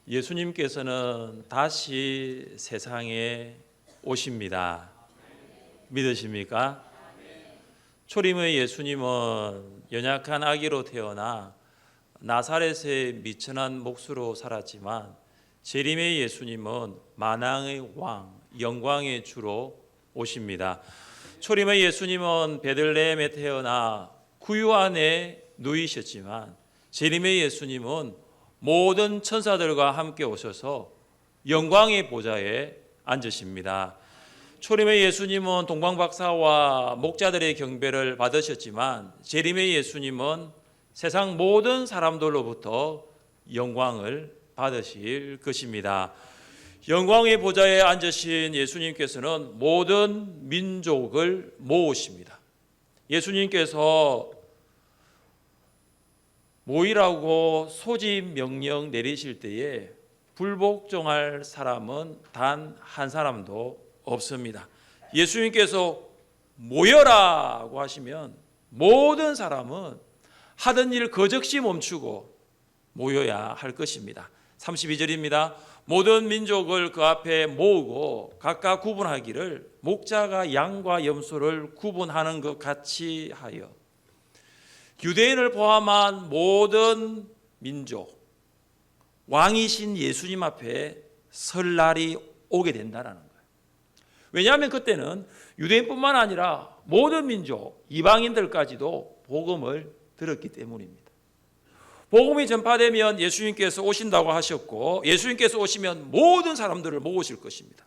예수님께서는 다시 세상에 오십니다. 믿으십니까? 초림의 예수님은 연약한 아기로 태어나 나사렛의 미천한 목수로 살았지만 재림의 예수님은 만왕의 왕, 영광의 주로 오십니다. 초림의 예수님은 베들레헴에 태어나 구유 안에 누이셨지만 재림의 예수님은 모든 천사들과 함께 오셔서 영광의 보좌에 앉으십니다. 초림의 예수님은 동방박사와 목자들의 경배를 받으셨지만 재림의 예수님은 세상 모든 사람들로부터 영광을 받으실 것입니다. 영광의 보좌에 앉으신 예수님께서는 모든 민족을 모으십니다. 예수님께서 모이라고 소집 명령 내리실 때에 불복종할 사람은 단 한 사람도 없습니다. 예수님께서 모여라고 하시면 모든 사람은 하던 일 거적시 멈추고 모여야 할 것입니다. 32절입니다. 모든 민족을 그 앞에 모으고 각각 구분하기를 목자가 양과 염소를 구분하는 것 같이 하여. 유대인을 포함한 모든 민족, 왕이신 예수님 앞에 설 날이 오게 된다는 거예요. 왜냐하면 그때는 유대인뿐만 아니라 모든 민족, 이방인들까지도 복음을 들었기 때문입니다. 복음이 전파되면 예수님께서 오신다고 하셨고 예수님께서 오시면 모든 사람들을 모으실 것입니다.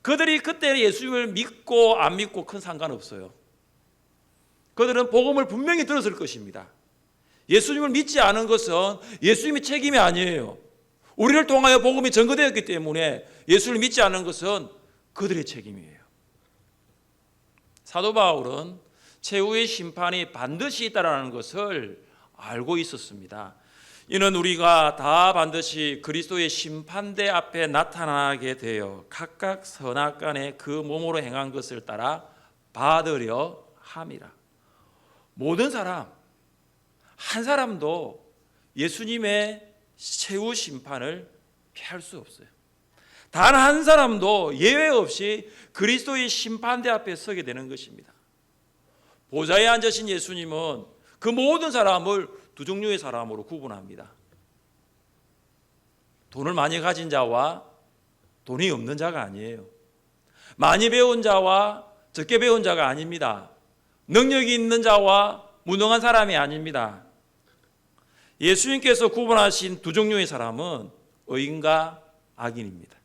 그들이 그때 예수님을 믿고 안 믿고 큰 상관없어요. 그들은 복음을 분명히 들었을 것입니다. 예수님을 믿지 않은 것은 예수님의 책임이 아니에요. 우리를 통하여 복음이 전거되었기 때문에 예수를 믿지 않는 것은 그들의 책임이에요. 사도 바울은 최후의 심판이 반드시 있다는 것을 알고 있었습니다. 이는 우리가 다 반드시 그리스도의 심판대 앞에 나타나게 되어 각각 선악간에 그 몸으로 행한 것을 따라 받으려 함이라. 모든 사람, 한 사람도 예수님의 최후 심판을 피할 수 없어요. 단 한 사람도 예외 없이 그리스도의 심판대 앞에 서게 되는 것입니다. 보좌에 앉으신 예수님은 그 모든 사람을 두 종류의 사람으로 구분합니다. 돈을 많이 가진 자와 돈이 없는 자가 아니에요. 많이 배운 자와 적게 배운 자가 아닙니다. 능력이 있는 자와 무능한 사람이 아닙니다. 예수님께서 구분하신 두 종류의 사람은 의인과 악인입니다.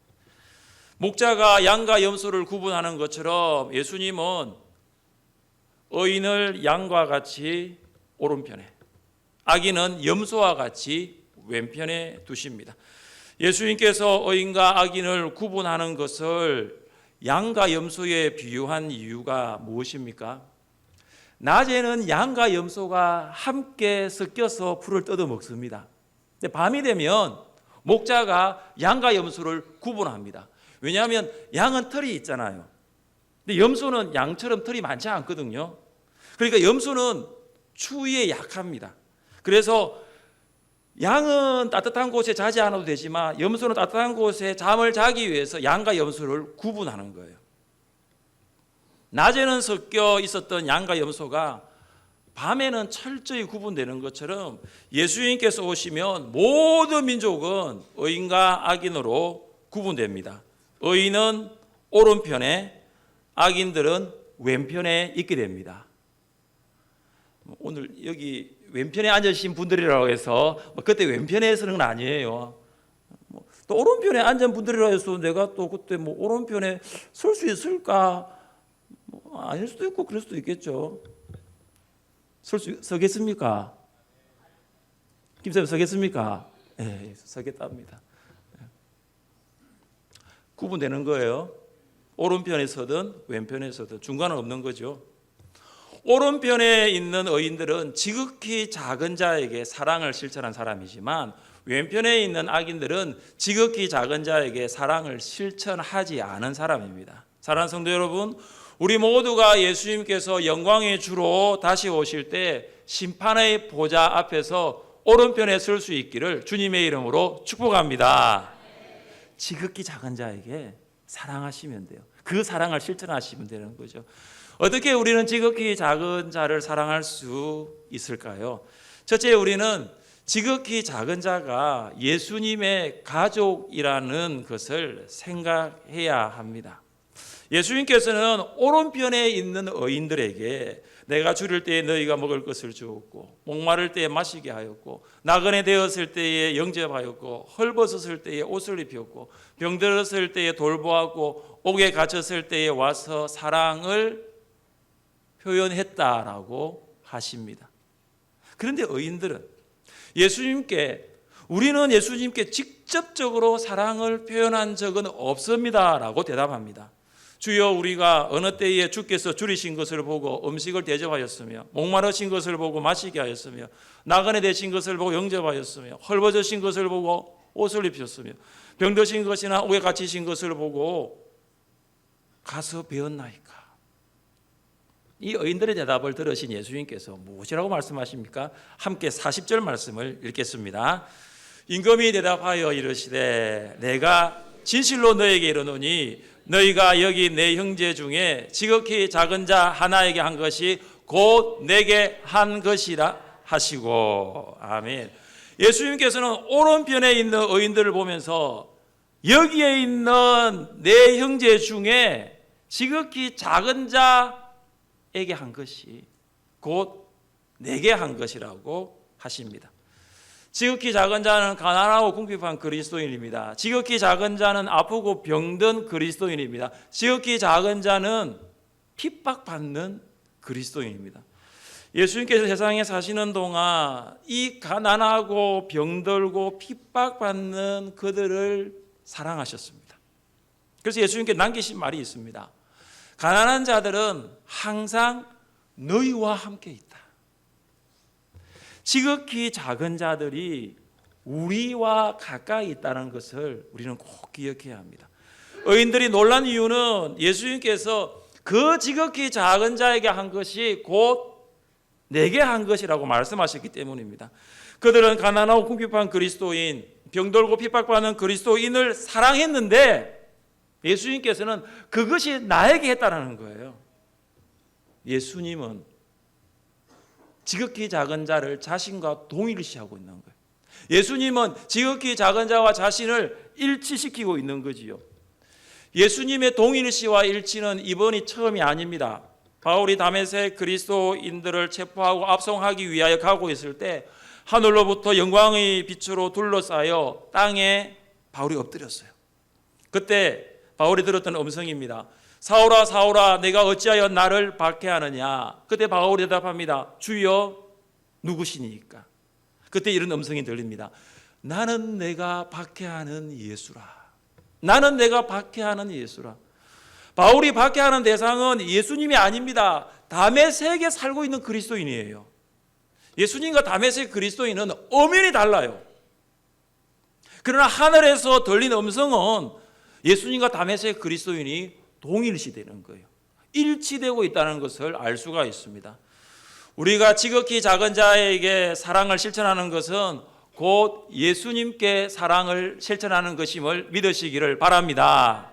목자가 양과 염소를 구분하는 것처럼 예수님은 의인을 양과 같이 오른편에, 악인은 염소와 같이 왼편에 두십니다. 예수님께서 의인과 악인을 구분하는 것을 양과 염소에 비유한 이유가 무엇입니까? 낮에는 양과 염소가 함께 섞여서 풀을 뜯어 먹습니다. 근데 밤이 되면 목자가 양과 염소를 구분합니다. 왜냐하면 양은 털이 있잖아요. 근데 염소는 양처럼 털이 많지 않거든요. 그러니까 염소는 추위에 약합니다. 그래서 양은 따뜻한 곳에 자지 않아도 되지만 염소는 따뜻한 곳에 잠을 자기 위해서 양과 염소를 구분하는 거예요. 낮에는 섞여 있었던 양과 염소가 밤에는 철저히 구분되는 것처럼 예수님께서 오시면 모든 민족은 의인과 악인으로 구분됩니다. 의인은 오른편에, 악인들은 왼편에 있게 됩니다. 오늘 여기 왼편에 앉으신 분들이라고 해서 그때 왼편에 서는 건 아니에요. 또 오른편에 앉은 분들이라고 해서 내가 또 그때 오른편에 설 수 있을까? 아닐 수도 있고 그럴 수도 있겠죠. 서겠습니까? 김사님 서겠습니까? 네, 서겠답니다. 구분되는 거예요. 오른편에 서든 왼편에 서든 중간은 없는 거죠. 오른편에 있는 의인들은 지극히 작은 자에게 사랑을 실천한 사람이지만 왼편에 있는 악인들은 지극히 작은 자에게 사랑을 실천하지 않은 사람입니다. 사랑하는 성도 여러분, 우리 모두가 예수님께서 영광의 주로 다시 오실 때 심판의 보좌 앞에서 오른편에 설 수 있기를 주님의 이름으로 축복합니다. 지극히 작은 자에게 사랑하시면 돼요. 그 사랑을 실천하시면 되는 거죠. 어떻게 우리는 지극히 작은 자를 사랑할 수 있을까요? 첫째, 우리는 지극히 작은 자가 예수님의 가족이라는 것을 생각해야 합니다. 예수님께서는 오른편에 있는 의인들에게 내가 줄일 때에 너희가 먹을 것을 주었고, 목마를 때에 마시게 하였고, 나그네 되었을 때에 영접하였고, 헐벗었을 때에 옷을 입혔고, 병들었을 때에 돌보았고, 옥에 갇혔을 때에 와서 사랑을 표현했다라고 하십니다. 그런데 의인들은 우리는 예수님께 직접적으로 사랑을 표현한 적은 없습니다라고 대답합니다. 주여, 우리가 어느 때에 주께서 줄이신 것을 보고 음식을 대접하였으며, 목마르신 것을 보고 마시게 하였으며, 나그네 되신 것을 보고 영접하였으며, 헐벗으신 것을 보고 옷을 입혔으며, 병드신 것이나 옥에 갇히신 것을 보고 가서 배웠나이까? 이 의인들의 대답을 들으신 예수님께서 무엇이라고 말씀하십니까? 함께 40절 말씀을 읽겠습니다. 임금이 대답하여 이르시되 내가 진실로 너에게 이르노니 너희가 여기 내 형제 중에 지극히 작은 자 하나에게 한 것이 곧 내게 한 것이라 하시고. 아멘. 예수님께서는 오른편에 있는 의인들을 보면서 여기에 있는 내 형제 중에 지극히 작은 자에게 한 것이 곧 내게 한 것이라고 하십니다. 지극히 작은 자는 가난하고 궁핍한 그리스도인입니다. 지극히 작은 자는 아프고 병든 그리스도인입니다. 지극히 작은 자는 핍박받는 그리스도인입니다. 예수님께서 세상에 사시는 동안 이 가난하고 병들고 핍박받는 그들을 사랑하셨습니다. 그래서 예수님께 남기신 말이 있습니다. 가난한 자들은 항상 너희와 함께 있다. 지극히 작은 자들이 우리와 가까이 있다는 것을 우리는 꼭 기억해야 합니다. 의인들이 놀란 이유는 예수님께서 그 지극히 작은 자에게 한 것이 곧 내게 한 것이라고 말씀하셨기 때문입니다. 그들은 가난하고 궁핍한 그리스도인, 병들고 핍박받는 그리스도인을 사랑했는데 예수님께서는 그것이 나에게 했다는 거예요. 예수님은 지극히 작은 자를 자신과 동일시하고 있는 거예요. 예수님은 지극히 작은 자와 자신을 일치시키고 있는 거지요. 예수님의 동일시와 일치는 이번이 처음이 아닙니다. 바울이 다메섹 그리스도인들을 체포하고 압송하기 위하여 가고 있을 때 하늘로부터 영광의 빛으로 둘러싸여 땅에 바울이 엎드렸어요. 그때 바울이 들었던 음성입니다. 사울아 사울아 내가 어찌하여 나를 박해하느냐. 그때 바울이 대답합니다. 주여 누구시니까. 그때 이런 음성이 들립니다. 나는 내가 박해하는 예수라. 나는 내가 박해하는 예수라. 바울이 박해하는 대상은 예수님이 아닙니다. 다메섹에 살고 있는 그리스도인이에요. 예수님과 다메섹 그리스도인은 엄연히 달라요. 그러나 하늘에서 들린 음성은 예수님과 다메섹 그리스도인이 동일시되는 거예요. 일치되고 있다는 것을 알 수가 있습니다. 우리가 지극히 작은 자에게 사랑을 실천하는 것은 곧 예수님께 사랑을 실천하는 것임을 믿으시기를 바랍니다.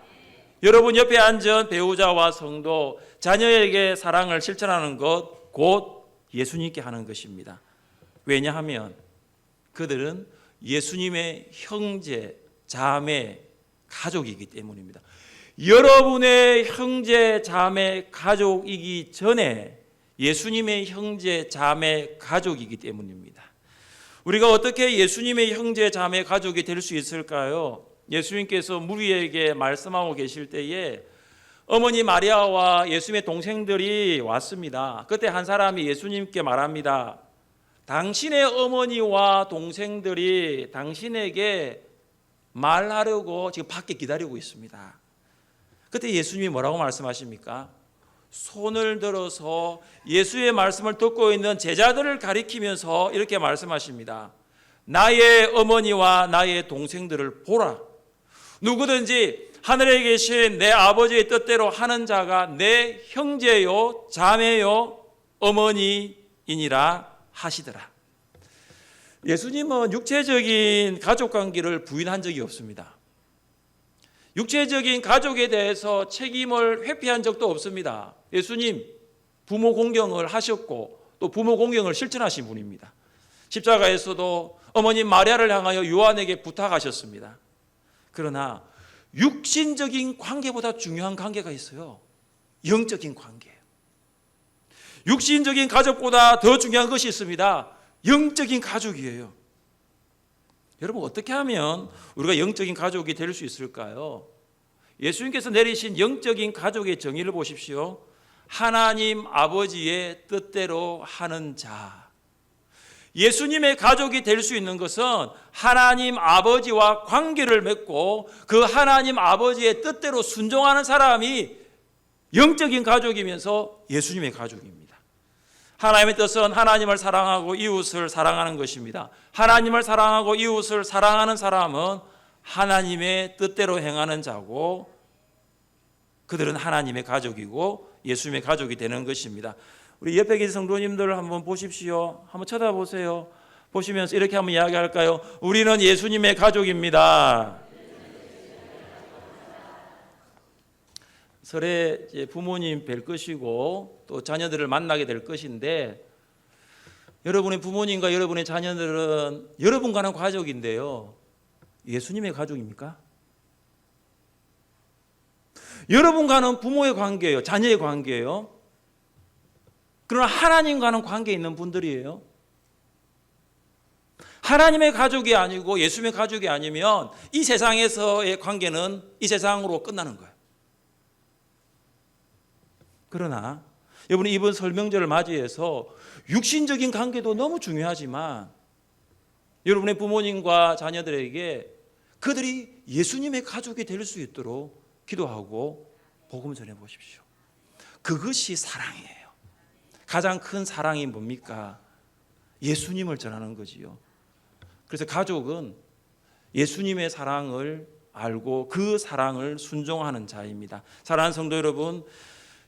여러분 옆에 앉은 배우자와 성도, 자녀에게 사랑을 실천하는 것 곧 예수님께 하는 것입니다. 왜냐하면 그들은 예수님의 형제, 자매, 가족이기 때문입니다. 여러분의 형제, 자매, 가족이기 전에 예수님의 형제, 자매, 가족이기 때문입니다. 우리가 어떻게 예수님의 형제, 자매, 가족이 될 수 있을까요? 예수님께서 무리에게 말씀하고 계실 때에 어머니 마리아와 예수님의 동생들이 왔습니다. 그때 한 사람이 예수님께 말합니다. 당신의 어머니와 동생들이 당신에게 말하려고 지금 밖에 기다리고 있습니다. 그때 예수님이 뭐라고 말씀하십니까? 손을 들어서 예수의 말씀을 듣고 있는 제자들을 가리키면서 이렇게 말씀하십니다. 나의 어머니와 나의 동생들을 보라. 누구든지 하늘에 계신 내 아버지의 뜻대로 하는 자가 내 형제요 자매요 어머니이니라 하시더라. 예수님은 육체적인 가족 관계를 부인한 적이 없습니다. 육체적인 가족에 대해서 책임을 회피한 적도 없습니다. 예수님 부모 공경을 하셨고 또 부모 공경을 실천하신 분입니다. 십자가에서도 어머님 마리아를 향하여 요한에게 부탁하셨습니다. 그러나 육신적인 관계보다 중요한 관계가 있어요. 영적인 관계. 육신적인 가족보다 더 중요한 것이 있습니다. 영적인 가족이에요. 여러분, 어떻게 하면 우리가 영적인 가족이 될 수 있을까요? 예수님께서 내리신 영적인 가족의 정의를 보십시오. 하나님 아버지의 뜻대로 하는 자. 예수님의 가족이 될 수 있는 것은 하나님 아버지와 관계를 맺고 그 하나님 아버지의 뜻대로 순종하는 사람이 영적인 가족이면서 예수님의 가족입니다. 하나님의 뜻은 하나님을 사랑하고 이웃을 사랑하는 것입니다. 하나님을 사랑하고 이웃을 사랑하는 사람은 하나님의 뜻대로 행하는 자고 그들은 하나님의 가족이고 예수님의 가족이 되는 것입니다. 우리 옆에 계신 성도님들 한번 보십시오. 한번 쳐다보세요. 보시면서 이렇게 한번 이야기할까요? 우리는 예수님의 가족입니다. 설에 이제 부모님 뵐 것이고 또 자녀들을 만나게 될 것인데 여러분의 부모님과 여러분의 자녀들은 여러분과는 가족인데요. 예수님의 가족입니까? 여러분과는 부모의 관계예요. 자녀의 관계예요. 그러나 하나님과는 관계 있는 분들이에요. 하나님의 가족이 아니고 예수님의 가족이 아니면 이 세상에서의 관계는 이 세상으로 끝나는 거예요. 그러나 여러분이 이번 설명절을 맞이해서 육신적인 관계도 너무 중요하지만 여러분의 부모님과 자녀들에게 그들이 예수님의 가족이 될 수 있도록 기도하고 복음 전해 보십시오. 그것이 사랑이에요. 가장 큰 사랑이 뭡니까? 예수님을 전하는 거지요. 그래서 가족은 예수님의 사랑을 알고 그 사랑을 순종하는 자입니다. 사랑하는 성도 여러분,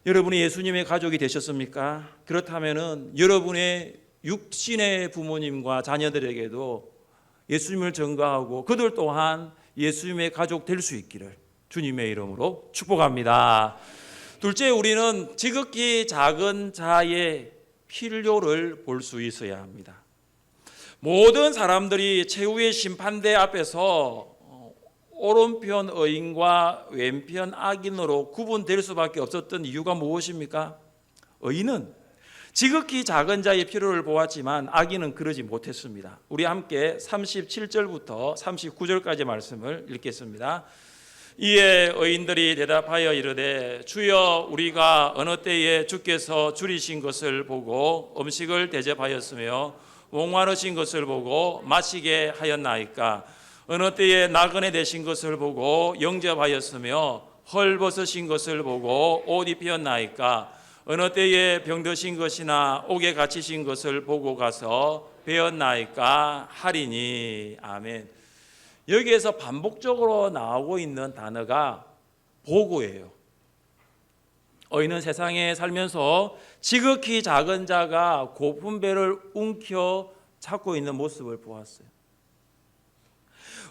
여러분이 예수님의 가족이 되셨습니까? 그렇다면은 여러분의 육신의 부모님과 자녀들에게도 예수님을 전가하고 그들 또한 예수님의 가족 될 수 있기를 주님의 이름으로 축복합니다. 둘째, 우리는 지극히 작은 자의 필요를 볼 수 있어야 합니다. 모든 사람들이 최후의 심판대 앞에서 오른편 의인과 왼편 악인으로 구분될 수밖에 없었던 이유가 무엇입니까? 의인은 지극히 작은 자의 필요를 보았지만 악인은 그러지 못했습니다. 우리 함께 37절부터 39절까지 말씀을 읽겠습니다. 이에 의인들이 대답하여 이르되 주여 우리가 어느 때에 주께서 줄이신 것을 보고 음식을 대접하였으며 목마르신 것을 보고 마시게 하였나이까? 어느 때에 나그네 되신 것을 보고 영접하였으며 헐벗으신 것을 보고 옷 입혔나이까? 어느 때에 병드신 것이나 옥에 갇히신 것을 보고 가서 배웠나이까 하리니. 아멘. 여기에서 반복적으로 나오고 있는 단어가 보고예요. 의인은 세상에 살면서 지극히 작은 자가 고픈 배를 움켜 찾고 있는 모습을 보았어요.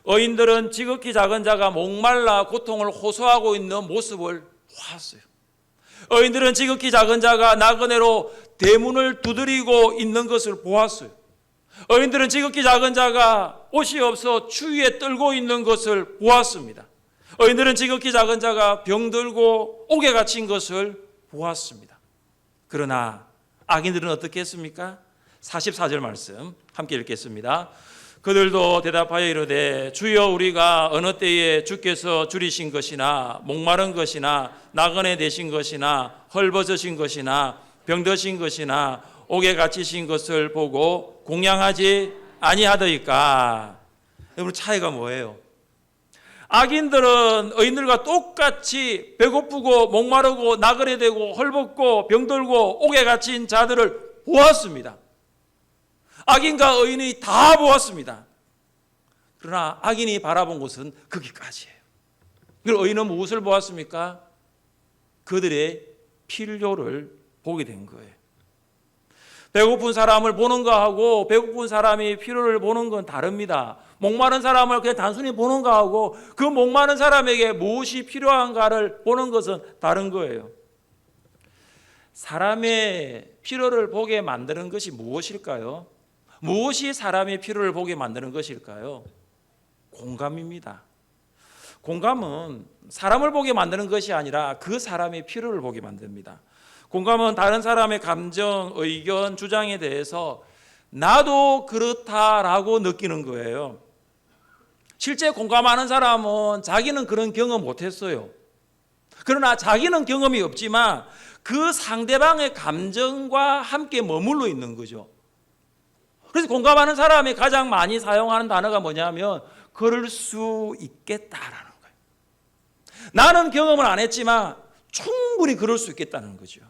의인들은 지극히 작은 자가 목말라 고통을 호소하고 있는 모습을 보았어요. 의인들은 지극히 작은 자가 나그네로 대문을 두드리고 있는 것을 보았어요. 의인들은 지극히 작은 자가 옷이 없어 추위에 떨고 있는 것을 보았습니다. 의인들은 지극히 작은 자가 병들고 옥에 갇힌 것을 보았습니다. 그러나 악인들은 어떻게 했습니까? 44절 말씀 함께 읽겠습니다. 그들도 대답하여 이르되 주여 우리가 어느 때에 주께서 줄이신 것이나 목마른 것이나 나그네 되신 것이나 헐벗으신 것이나 병드신 것이나 옥에 갇히신 것을 보고 공양하지 아니하더이까? 여러분, 차이가 뭐예요? 악인들은 의인들과 똑같이 배고프고 목마르고 나그네 되고 헐벗고 병들고 옥에 갇힌 자들을 보았습니다. 악인과 의인이 다 보았습니다. 그러나 악인이 바라본 것은 거기까지예요. 그리고 의인은 무엇을 보았습니까? 그들의 필요를 보게 된 거예요. 배고픈 사람을 보는 거하고 배고픈 사람이 필요를 보는 건 다릅니다. 목마른 사람을 그냥 단순히 보는 거하고 그 목마른 사람에게 무엇이 필요한가를 보는 것은 다른 거예요. 사람의 필요를 보게 만드는 것이 무엇일까요? 무엇이 사람의 필요를 보게 만드는 것일까요? 공감입니다. 공감은 사람을 보게 만드는 것이 아니라 그 사람의 필요를 보게 만듭니다. 공감은 다른 사람의 감정, 의견, 주장에 대해서 나도 그렇다라고 느끼는 거예요. 실제 공감하는 사람은 자기는 그런 경험 못했어요. 그러나 자기는 경험이 없지만 그 상대방의 감정과 함께 머물러 있는 거죠. 그래서 공감하는 사람이 가장 많이 사용하는 단어가 뭐냐면 그럴 수 있겠다라는 거예요. 나는 경험을 안 했지만 충분히 그럴 수 있겠다는 거죠.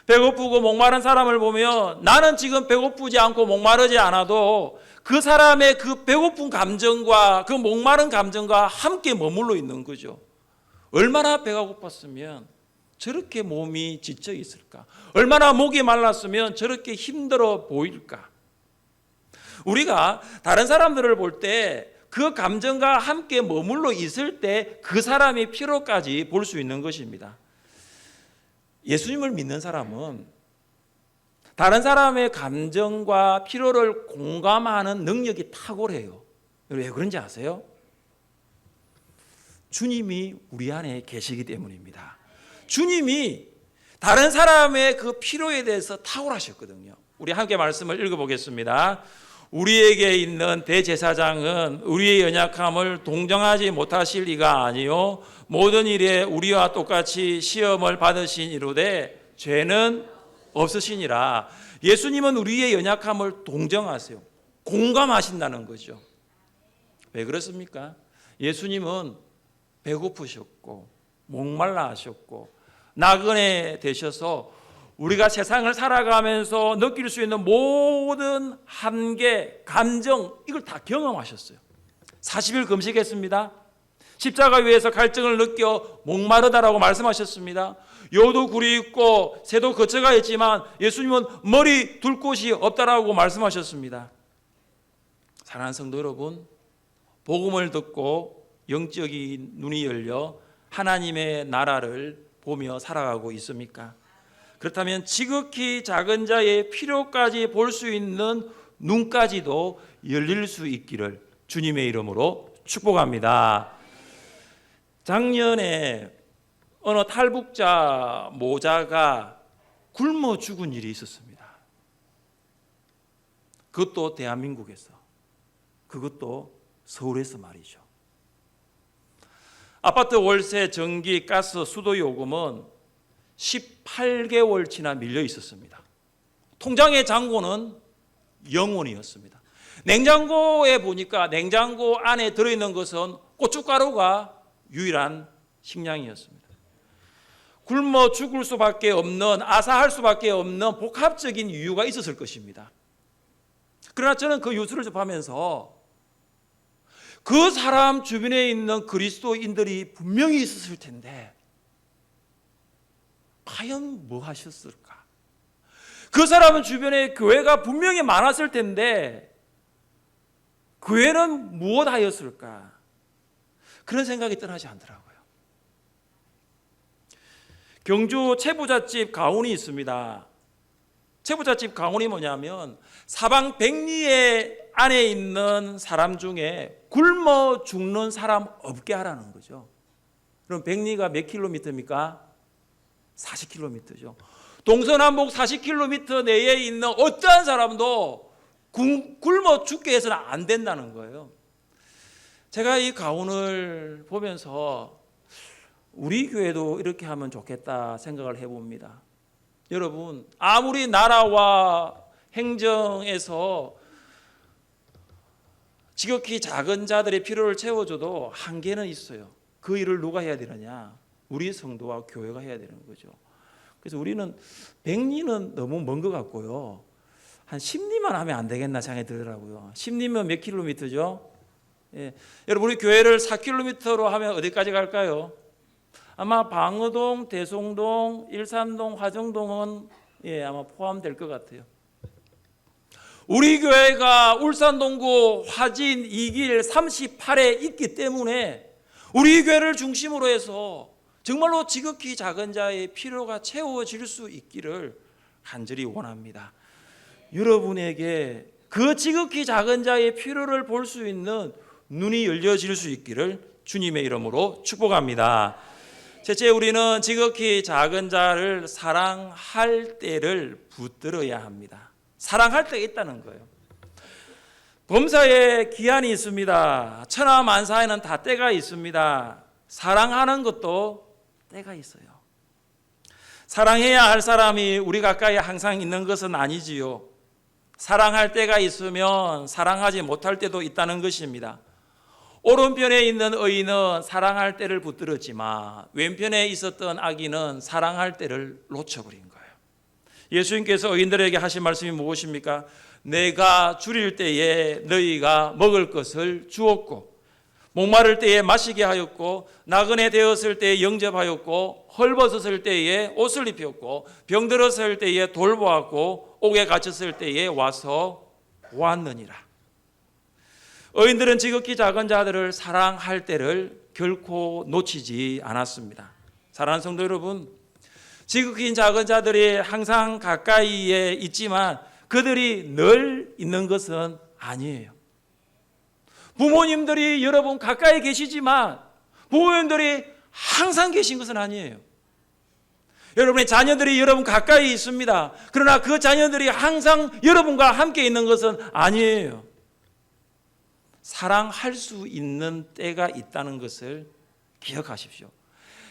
배고프고 목마른 사람을 보면 나는 지금 배고프지 않고 목마르지 않아도 그 사람의 그 배고픈 감정과 그 목마른 감정과 함께 머물러 있는 거죠. 얼마나 배가 고팠으면 저렇게 몸이 지쳐 있을까? 얼마나 목이 말랐으면 저렇게 힘들어 보일까? 우리가 다른 사람들을 볼 때 그 감정과 함께 머물러 있을 때 그 사람의 필요까지 볼 수 있는 것입니다. 예수님을 믿는 사람은 다른 사람의 감정과 필요를 공감하는 능력이 탁월해요. 왜 그런지 아세요? 주님이 우리 안에 계시기 때문입니다. 주님이 다른 사람의 그 필요에 대해서 탁월하셨거든요. 우리 함께 말씀을 읽어보겠습니다. 우리에게 있는 대제사장은 우리의 연약함을 동정하지 못하실 리가 아니요 모든 일에 우리와 똑같이 시험을 받으신 이로되 죄는 없으시니라. 예수님은 우리의 연약함을 동정하세요. 공감하신다는 거죠. 왜 그렇습니까? 예수님은 배고프셨고 목말라 하셨고 나그네 되셔서 우리가 세상을 살아가면서 느낄 수 있는 모든 한계, 감정 이걸 다 경험하셨어요. 40일 금식했습니다. 십자가 위에서 갈증을 느껴 목마르다라고 말씀하셨습니다. 여도 굴이 있고 새도 거처가 있지만 예수님은 머리 둘 곳이 없다라고 말씀하셨습니다. 사랑하는 성도 여러분, 복음을 듣고 영적인 눈이 열려 하나님의 나라를 보며 살아가고 있습니까? 그렇다면 지극히 작은 자의 필요까지 볼 수 있는 눈까지도 열릴 수 있기를 주님의 이름으로 축복합니다. 작년에 어느 탈북자 모자가 굶어 죽은 일이 있었습니다. 그것도 대한민국에서, 그것도 서울에서 말이죠. 아파트 월세, 전기, 가스, 수도 요금은 18개월치나 밀려 있었습니다. 통장의 잔고는 0원이었습니다. 냉장고에 보니까 냉장고 안에 들어있는 것은 고춧가루가 유일한 식량이었습니다. 굶어 죽을 수밖에 없는, 아사할 수밖에 없는 복합적인 이유가 있었을 것입니다. 그러나 저는 그 뉴스를 접하면서 그 사람 주변에 있는 그리스도인들이 분명히 있었을 텐데 과연 뭐 하셨을까? 그 사람은 주변에 교회가 분명히 많았을 텐데 교회는 무엇 하였을까? 그런 생각이 떠나지 않더라고요. 경주 채부잣집 가훈이 있습니다. 채부잣집 가훈이 뭐냐면 사방 백리에 안에 있는 사람 중에 굶어 죽는 사람 없게 하라는 거죠. 그럼 백리가 몇 킬로미터입니까? 40km죠. 동서남북 40km 내에 있는 어떠한 사람도 굶어 죽게 해서는 안 된다는 거예요. 제가 이 가훈을 보면서 우리 교회도 이렇게 하면 좋겠다 생각을 해봅니다. 여러분, 아무리 나라와 행정에서 지극히 작은 자들의 필요를 채워줘도 한계는 있어요. 그 일을 누가 해야 되느냐? 우리 성도와 교회가 해야 되는 거죠. 그래서 우리는 100리는 너무 먼 것 같고요. 한 10리만 하면 안 되겠나 생각이 들더라고요. 10리면 몇 킬로미터죠? 예. 여러분, 우리 교회를 4킬로미터로 하면 어디까지 갈까요? 아마 방어동, 대송동, 일산동, 화정동은 아마 포함될 것 같아요. 우리 교회가 울산동구 화진 2길 38에 있기 때문에 우리 교회를 중심으로 해서 정말로 지극히 작은 자의 필요가 채워질 수 있기를 간절히 원합니다. 여러분에게 그 지극히 작은 자의 필요를 볼 수 있는 눈이 열려질 수 있기를 주님의 이름으로 축복합니다. 셋째, 우리는 지극히 작은 자를 사랑할 때를 붙들어야 합니다. 사랑할 때가 있다는 거예요. 범사에 기한이 있습니다. 천하만사에는 다 때가 있습니다. 사랑하는 것도 때가 있어요. 사랑해야 할 사람이 우리 가까이 항상 있는 것은 아니지요. 사랑할 때가 있으면 사랑하지 못할 때도 있다는 것입니다. 오른편에 있는 의인은 사랑할 때를 붙들었지만 왼편에 있었던 악인은 사랑할 때를 놓쳐버린 거예요. 예수님께서 의인들에게 하신 말씀이 무엇입니까? 내가 줄일 때에 너희가 먹을 것을 주었고, 목마를 때에 마시게 하였고, 나그네 되었을 때에 영접하였고, 헐벗었을 때에 옷을 입혔고, 병들었을 때에 돌보았고, 옥에 갇혔을 때에 와서 보았느니라. 의인들은 지극히 작은 자들을 사랑할 때를 결코 놓치지 않았습니다. 사랑하는 성도 여러분, 지극히 작은 자들이 항상 가까이에 있지만 그들이 늘 있는 것은 아니에요. 부모님들이 여러분 가까이 계시지만 부모님들이 항상 계신 것은 아니에요. 여러분의 자녀들이 여러분 가까이 있습니다. 그러나 그 자녀들이 항상 여러분과 함께 있는 것은 아니에요. 사랑할 수 있는 때가 있다는 것을 기억하십시오.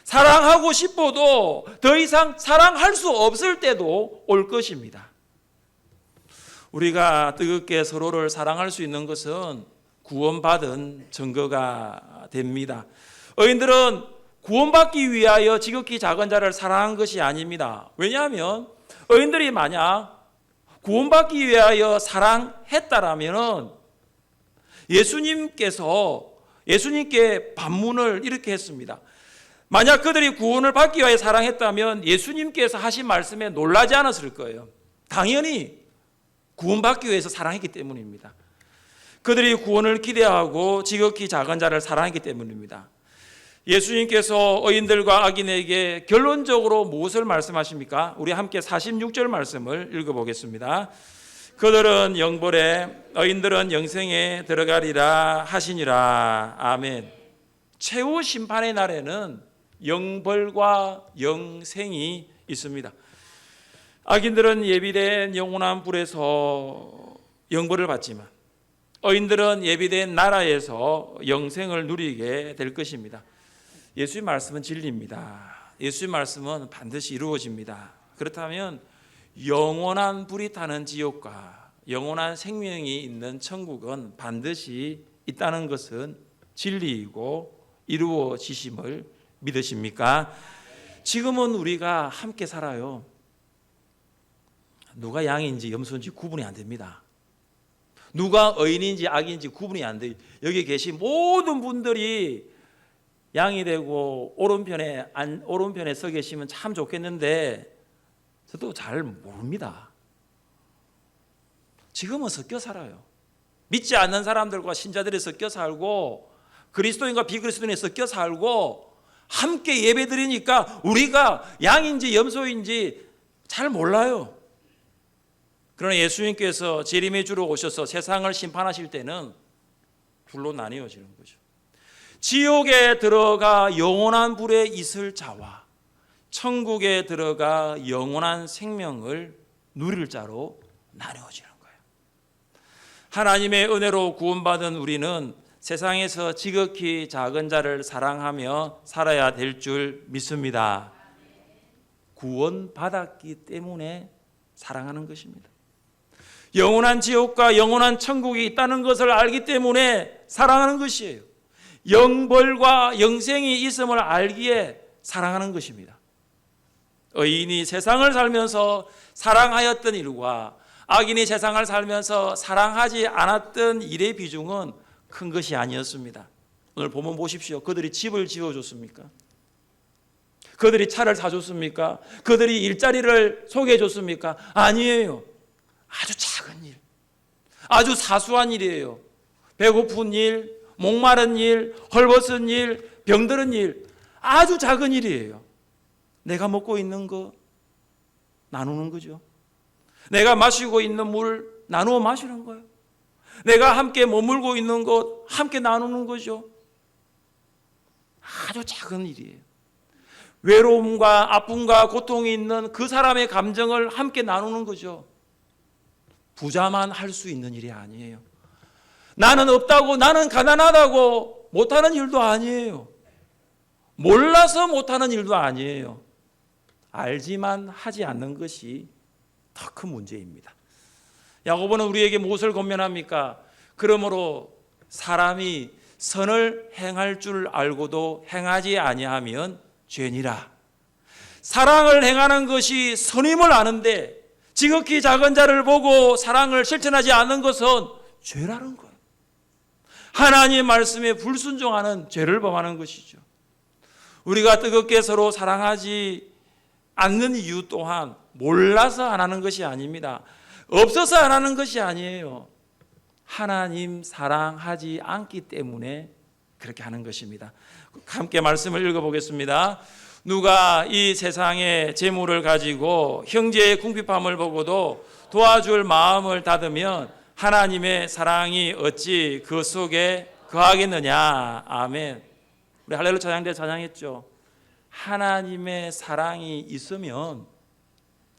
사랑하고 싶어도 더 이상 사랑할 수 없을 때도 올 것입니다. 우리가 뜨겁게 서로를 사랑할 수 있는 것은 구원받은 증거가 됩니다. 의인들은 구원받기 위하여 지극히 작은 자를 사랑한 것이 아닙니다. 왜냐하면 의인들이 만약 구원받기 위하여 사랑했다라면 예수님께 반문을 이렇게 했습니다. 만약 그들이 구원을 받기 위하여 사랑했다면 예수님께서 하신 말씀에 놀라지 않았을 거예요. 당연히 구원받기 위해서 사랑했기 때문입니다. 그들이 구원을 기대하고 지극히 작은 자를 사랑했기 때문입니다. 예수님께서 의인들과 악인에게 결론적으로 무엇을 말씀하십니까? 우리 함께 46절 말씀을 읽어보겠습니다. 그들은 영벌에 의인들은 영생에 들어가리라 하시니라. 아멘. 최후 심판의 날에는 영벌과 영생이 있습니다. 악인들은 예비된 영원한 불에서 영벌을 받지만 의인들은 예비된 나라에서 영생을 누리게 될 것입니다. 예수의 말씀은 진리입니다. 예수의 말씀은 반드시 이루어집니다. 그렇다면 영원한 불이 타는 지옥과 영원한 생명이 있는 천국은 반드시 있다는 것은 진리이고 이루어지심을 믿으십니까? 지금은 우리가 함께 살아요. 누가 양인지 염소인지 구분이 안 됩니다. 누가 의인인지 악인지 구분이 안 돼요. 여기 계신 모든 분들이 양이 되고 오른편에 서 계시면 참 좋겠는데 저도 잘 모릅니다. 지금은 섞여 살아요. 믿지 않는 사람들과 신자들이 섞여 살고 그리스도인과 비그리스도인이 섞여 살고 함께 예배드리니까 우리가 양인지 염소인지 잘 몰라요. 그러나 예수님께서 재림의 주로 오셔서 세상을 심판하실 때는 둘로 나뉘어지는 거죠. 지옥에 들어가 영원한 불에 있을 자와 천국에 들어가 영원한 생명을 누릴 자로 나뉘어지는 거예요. 하나님의 은혜로 구원받은 우리는 세상에서 지극히 작은 자를 사랑하며 살아야 될 줄 믿습니다. 구원받았기 때문에 사랑하는 것입니다. 영원한 지옥과 영원한 천국이 있다는 것을 알기 때문에 사랑하는 것이에요. 영벌과 영생이 있음을 알기에 사랑하는 것입니다. 의인이 세상을 살면서 사랑하였던 일과 악인이 세상을 살면서 사랑하지 않았던 일의 비중은 큰 것이 아니었습니다. 오늘 보면 보십시오. 그들이 집을 지어줬습니까? 그들이 차를 사줬습니까? 그들이 일자리를 소개해줬습니까? 아니에요. 아주 작은 일. 아주 사소한 일이에요. 배고픈 일, 목마른 일, 헐벗은 일, 병드는 일, 아주 작은 일이에요. 내가 먹고 있는 거 나누는 거죠. 내가 마시고 있는 물 나누어 마시는 거예요. 내가 함께 머물고 있는 것 함께 나누는 거죠. 아주 작은 일이에요. 외로움과 아픔과 고통이 있는 그 사람의 감정을 함께 나누는 거죠. 부자만 할 수 있는 일이 아니에요. 나는 없다고, 나는 가난하다고 못하는 일도 아니에요. 몰라서 못하는 일도 아니에요. 알지만 하지 않는 것이 더 큰 문제입니다. 야고보는 우리에게 무엇을 권면합니까? 그러므로 사람이 선을 행할 줄 알고도 행하지 아니하면 죄니라. 사랑을 행하는 것이 선임을 아는데 지극히 작은 자를 보고 사랑을 실천하지 않는 것은 죄라는 거예요. 하나님의 말씀에 불순종하는 죄를 범하는 것이죠. 우리가 뜨겁게 서로 사랑하지 않는 이유 또한 몰라서 안 하는 것이 아닙니다. 없어서 안 하는 것이 아니에요. 하나님 사랑하지 않기 때문에 그렇게 하는 것입니다. 함께 말씀을 읽어보겠습니다. 누가 이 세상의 재물을 가지고 형제의 궁핍함을 보고도 도와줄 마음을 닫으면 하나님의 사랑이 어찌 그 속에 거하겠느냐. 아멘. 우리 할렐루야 찬양 때 찬양했죠. 하나님의 사랑이 있으면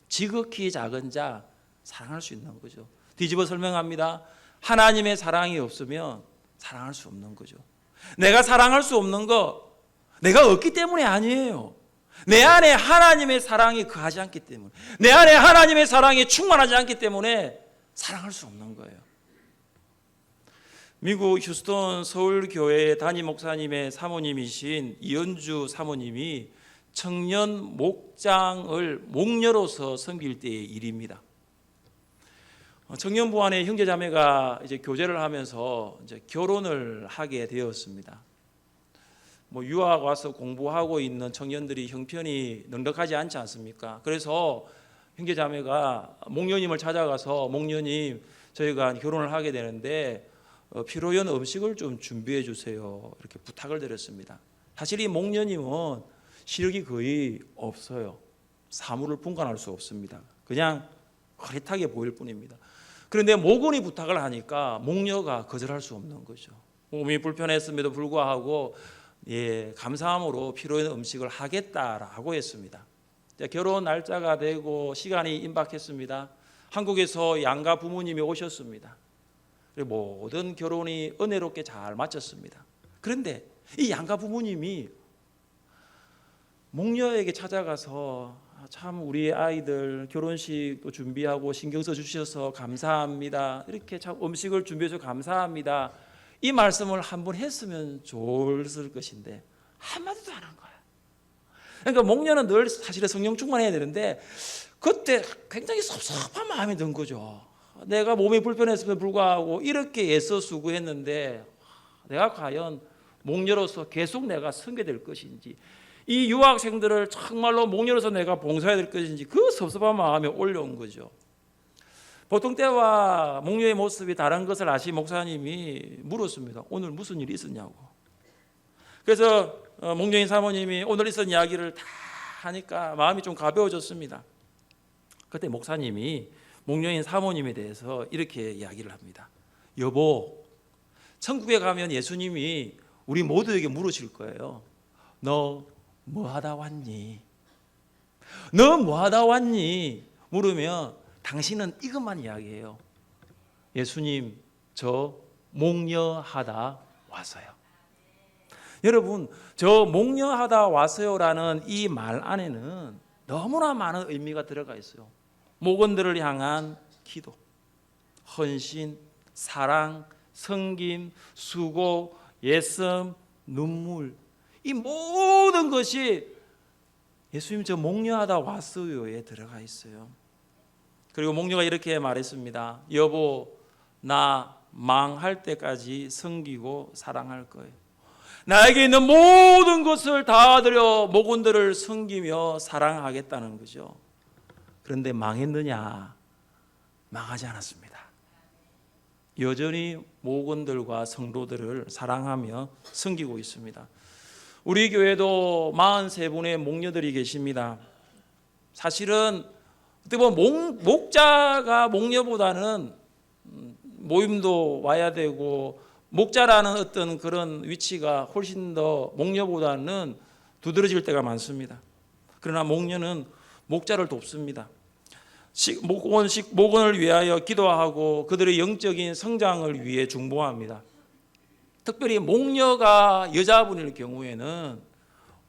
지극히 작은 자 사랑할 수 있는 거죠. 뒤집어 설명합니다. 하나님의 사랑이 없으면 사랑할 수 없는 거죠. 내가 사랑할 수 없는 거 내가 없기 때문에 아니에요. 내 안에 하나님의 사랑이 거하지 않기 때문에, 내 안에 하나님의 사랑이 충만하지 않기 때문에 사랑할 수 없는 거예요. 미국 휴스턴 서울교회 담임 목사님의 사모님이신 이은주 사모님이 청년 목장을 목녀로서 섬길 때의 일입니다. 청년부 안에 형제자매가 이제 교제를 하면서 이제 결혼을 하게 되었습니다. 유학 와서 공부하고 있는 청년들이 형편이 넉넉하지 않지 않습니까? 그래서 형제자매가 목녀님을 찾아가서 목녀님 저희가 결혼을 하게 되는데 필요한 음식을 좀 준비해 주세요. 이렇게 부탁을 드렸습니다. 사실 이 목녀님은 시력이 거의 없어요. 사물을 분간할 수 없습니다. 그냥 흐릿하게 보일 뿐입니다. 그런데 목원이 부탁을 하니까 목녀가 거절할 수 없는 거죠. 몸이 불편했음에도 불구하고 감사함으로 필요한 음식을 하겠다라고 했습니다. 결혼 날짜가 되고 시간이 임박했습니다. 한국에서 양가 부모님이 오셨습니다. 모든 결혼이 은혜롭게 잘 마쳤습니다. 그런데 이 양가 부모님이 목녀에게 찾아가서 참 우리 아이들 결혼식도 준비하고 신경 써 주셔서 감사합니다. 이렇게 참 음식을 준비해 주셔서 감사합니다. 이 말씀을 한번 했으면 좋을 것인데 한마디도 안 한 거야. 그러니까 목녀는 늘 사실은 성령 충만해야 되는데 그때 굉장히 섭섭한 마음이 든 거죠. 내가 몸이 불편했음에도 불구하고 이렇게 애써 수고했는데 내가 과연 목녀로서 계속 내가 섬겨될 것인지, 이 유학생들을 정말로 목녀로서 내가 봉사해야 될 것인지 그 섭섭한 마음이 올려온 거죠. 보통 때와 목녀의 모습이 다른 것을 아신 목사님이 물었습니다. 오늘 무슨 일이 있었냐고. 그래서 목녀인 사모님이 오늘 있었던 이야기를 다 하니까 마음이 좀 가벼워졌습니다. 그때 목사님이 목녀인 사모님에 대해서 이렇게 이야기를 합니다. 여보, 천국에 가면 예수님이 우리 모두에게 물으실 거예요. 너 뭐 하다 왔니? 너 뭐 하다 왔니? 물으면 당신은 이것만 이야기해요. 예수님, 저 목녀하다 왔어요. 여러분, 저 목녀하다 왔어요라는 이 말 안에는 너무나 많은 의미가 들어가 있어요. 목원들을 향한 기도, 헌신, 사랑, 섬김, 수고, 예씀, 눈물, 이 모든 것이 예수님 저 목녀하다 왔어요에 들어가 있어요. 그리고 목녀가 이렇게 말했습니다. 여보, 나 망할 때까지 섬기고 사랑할 거예요. 나에게 있는 모든 것을 다 드려 목원들을 섬기며 사랑하겠다는 거죠. 그런데 망했느냐? 망하지 않았습니다. 여전히 목원들과 성도들을 사랑하며 섬기고 있습니다. 우리 교회도 43분의 목녀들이 계십니다. 사실은 어떻게 보면 목자가 목녀보다는 모임도 와야 되고 목자라는 어떤 그런 위치가 훨씬 더 목녀보다는 두드러질 때가 많습니다. 그러나 목녀는 목자를 돕습니다. 목원을 위하여 기도하고 그들의 영적인 성장을 위해 중보합니다. 특별히 목녀가 여자분일 경우에는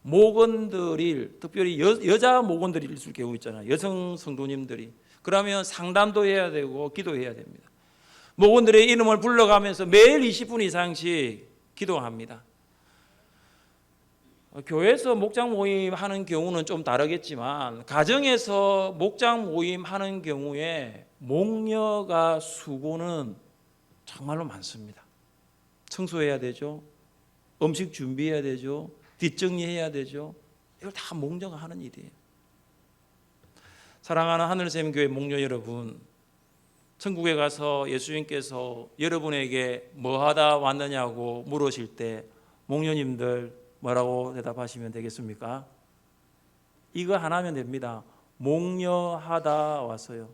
목원들이 특별히 여자 목원들이 있을 경우 있잖아요. 여성 성도님들이. 그러면 상담도 해야 되고 기도해야 됩니다. 목원들의 이름을 불러가면서 매일 20분 이상씩 기도합니다. 교회에서 목장 모임 하는 경우는 좀 다르겠지만 가정에서 목장 모임 하는 경우에 목녀가 수고는 정말로 많습니다. 청소해야 되죠. 음식 준비해야 되죠. 뒷정리해야 되죠. 이걸 다 목녀가 하는 일이에요. 사랑하는 하늘샘 교회 목녀 여러분, 천국에 가서 예수님께서 여러분에게 뭐 하다 왔느냐고 물으실 때 목녀님들 뭐라고 대답하시면 되겠습니까? 이거 하나면 됩니다. 목녀하다 왔어요.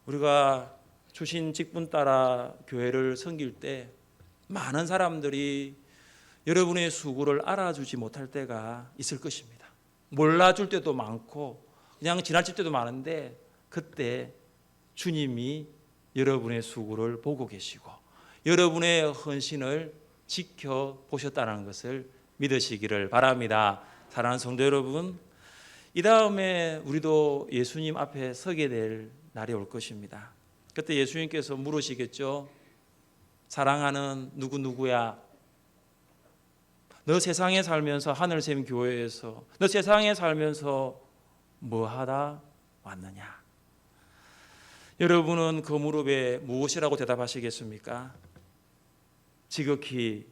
우리가 주신 직분 따라 교회를 섬길 때 많은 사람들이 여러분의 수고를 알아주지 못할 때가 있을 것입니다. 몰라줄 때도 많고 그냥 지나칠 때도 많은데 그때 주님이 여러분의 수고를 보고 계시고 여러분의 헌신을 지켜보셨다는 것을 믿으시기를 바랍니다. 사랑하는 성도 여러분, 이 다음에 우리도 예수님 앞에 서게 될 날이 올 것입니다. 그때 예수님께서 물으시겠죠. 사랑하는 누구누구야, 너 세상에 살면서 하늘샘 교회에서 너 세상에 살면서 뭐 하다 왔느냐? 여러분은 그 무릎에 무엇이라고 대답하시겠습니까? 지극히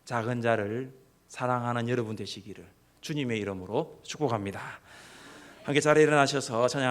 작은 자를 사랑하는 여러분 되시기를 주님의 이름으로 축복합니다. 함께 자리에 일어나셔서 찬양